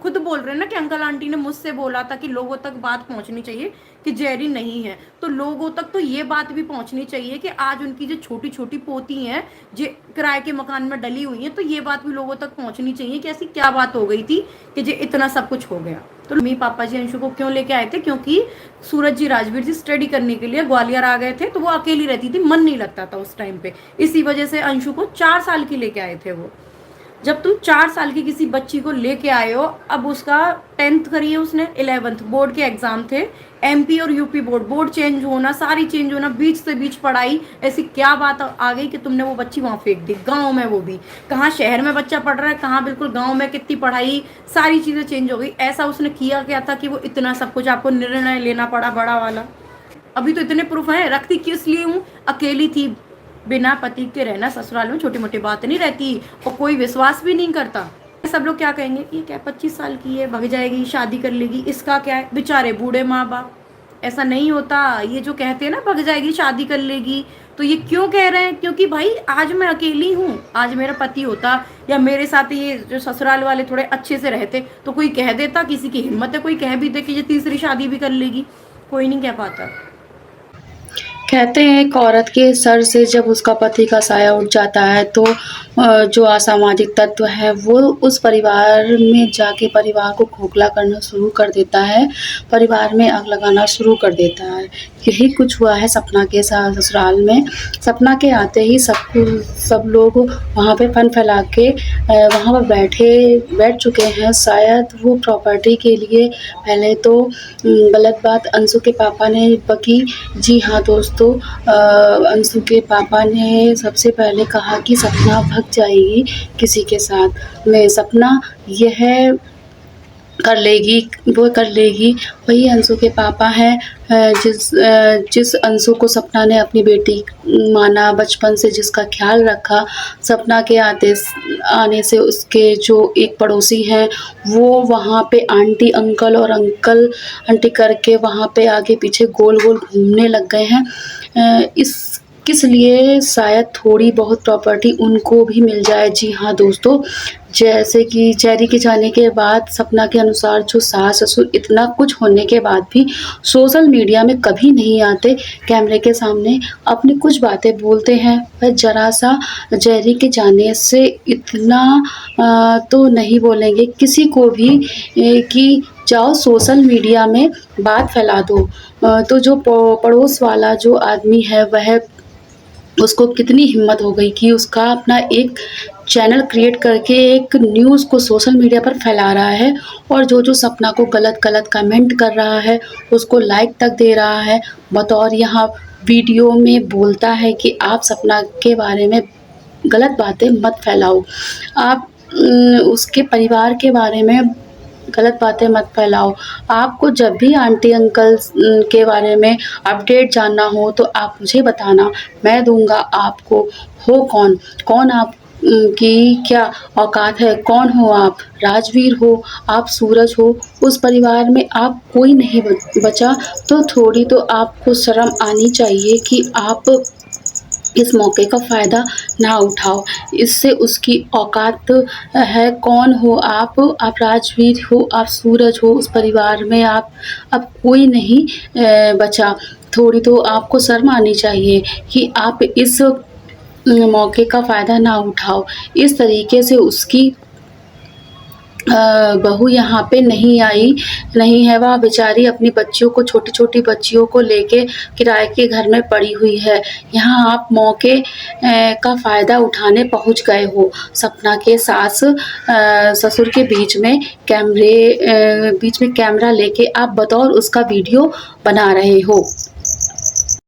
खुद बोल रहे हैं ना कि अंकल आंटी ने मुझसे बोला था कि लोगों तक बात पहुंचनी चाहिए कि जेरी नहीं है, तो लोगों तक तो ये बात भी पहुंचनी चाहिए कि आज उनकी जो छोटी छोटी पोती हैं जो किराए के मकान में डली हुई हैं, तो ये बात भी लोगों तक पहुंचनी चाहिए कि ऐसी क्या बात हो गई थी कि जो इतना सब कुछ हो गया। तो मम्मी पापा जी अंशु को क्यों लेके आए थे, क्योंकि सूरज जी राजवीर जी स्टडी करने के लिए ग्वालियर आ गए थे, तो वो अकेली रहती थी, मन नहीं लगता था उस टाइम पे, इसी वजह से अंशु को 4 साल की लेके आए थे वो। जब तुम 4 साल की किसी बच्ची को लेके आए हो, अब उसका 10th करी है उसने, 11th बोर्ड के एग्जाम थे, एमपी और यूपी बोर्ड चेंज होना, सारी चेंज होना, बीच से बीच पढ़ाई, ऐसी क्या बात आ गई कि तुमने वो बच्ची वहां फेंक दी, गांव में, वो भी कहाँ शहर में बच्चा पढ़ रहा है, कहाँ बिल्कुल गांव में, कितनी पढ़ाई, सारी चीजें चेंज हो गई। ऐसा उसने किया क्या था कि वो इतना सब कुछ आपको निर्णय लेना पड़ा बड़ा वाला। अभी तो इतने प्रूफ हैं, रखती किस लिए हूँ, अकेली थी, बिना पति के रहना ससुराल में छोटी मोटी बात नहीं रहती, और कोई विश्वास भी नहीं करता। सब लोग क्या कहेंगे, ये क्या 25 साल की है, भग जाएगी, शादी कर लेगी, इसका क्या है, बेचारे बूढ़े माँ बाप। ऐसा नहीं होता, ये जो कहते हैं ना भग जाएगी शादी कर लेगी, तो ये क्यों कह रहे हैं, क्योंकि भाई आज मैं अकेली हूँ, आज मेरा पति होता या मेरे साथ ये जो ससुराल वाले थोड़े अच्छे से रहते तो कोई कह देता, किसी की हिम्मत है कोई कह भी दे कि ये तीसरी शादी भी कर लेगी, कोई नहीं कह पाता। कहते हैं एक औरत के सर से जब उसका पति का साया उठ जाता है तो जो असामाजिक तत्व है वो उस परिवार में जाके परिवार को खोखला करना शुरू कर देता है, परिवार में आग लगाना शुरू कर देता है। यही कुछ हुआ है सपना के साथ ससुराल में। सपना के आते ही सब लोग वहाँ पे फन फैला के वहाँ पर बैठ चुके हैं। शायद वो प्रॉपर्टी के लिए पहले तो गलत बात अंशु के पापा ने बकी। जी हाँ दोस्तों, अंशु के पापा ने सबसे पहले कहा कि सपना भग जाएगी किसी के साथ में, सपना यह कर लेगी, वो कर लेगी। वही अंशु के पापा हैं जिस अंशु को सपना ने अपनी बेटी माना, बचपन से जिसका ख्याल रखा। सपना के आने से उसके जो एक पड़ोसी हैं वो वहाँ पे आंटी अंकल और अंकल आंटी करके वहाँ पे आगे पीछे गोल गोल घूमने लग गए हैं। किस लिए शायद थोड़ी बहुत प्रॉपर्टी उनको भी मिल जाए। जी हाँ दोस्तों, जैसे कि जेरी के जाने के बाद सपना के अनुसार जो सास ससुर इतना कुछ होने के बाद भी सोशल मीडिया में कभी नहीं आते, कैमरे के सामने अपनी कुछ बातें बोलते हैं। वह ज़रा सा जेरी के जाने से इतना तो नहीं बोलेंगे किसी को भी कि जाओ सोशल मीडिया में बात फैला दो। तो जो पड़ोस वाला जो आदमी है वह उसको कितनी हिम्मत हो गई कि उसका अपना एक चैनल क्रिएट करके एक न्यूज़ को सोशल मीडिया पर फैला रहा है, और जो सपना को गलत कमेंट कर रहा है उसको लाइक तक दे रहा है, बतौर यहाँ वीडियो में बोलता है कि आप सपना के बारे में गलत बातें मत फैलाओ, आप उसके परिवार के बारे में गलत बातें मत फैलाओ। आपको जब भी आंटी अंकल के बारे में अपडेट जानना हो तो आप मुझे बताना, मैं दूंगा आपको। हो कौन आप की क्या औकात है, कौन हो आप, राजवीर हो, आप सूरज हो, उस परिवार में आप कोई नहीं बचा, तो थोड़ी तो आपको शर्म आनी चाहिए कि आप इस मौके का फ़ायदा ना उठाओ। इससे उसकी औकात है, कौन हो आप राजवीर हो, आप सूरज हो, उस परिवार में आप अब कोई नहीं बचा। थोड़ी तो आपको शर्म आनी चाहिए कि आप इस मौके का फ़ायदा ना उठाओ। इस तरीके से उसकी बहू यहाँ पे नहीं है, वह बेचारी अपनी बच्चियों को, छोटी-छोटी बच्चियों को लेके किराए के घर में पड़ी हुई है। यहाँ आप मौके का फ़ायदा उठाने पहुँच गए हो। सपना के सास ससुर के बीच में कैमरा लेके आप बतौर उसका वीडियो बना रहे हो।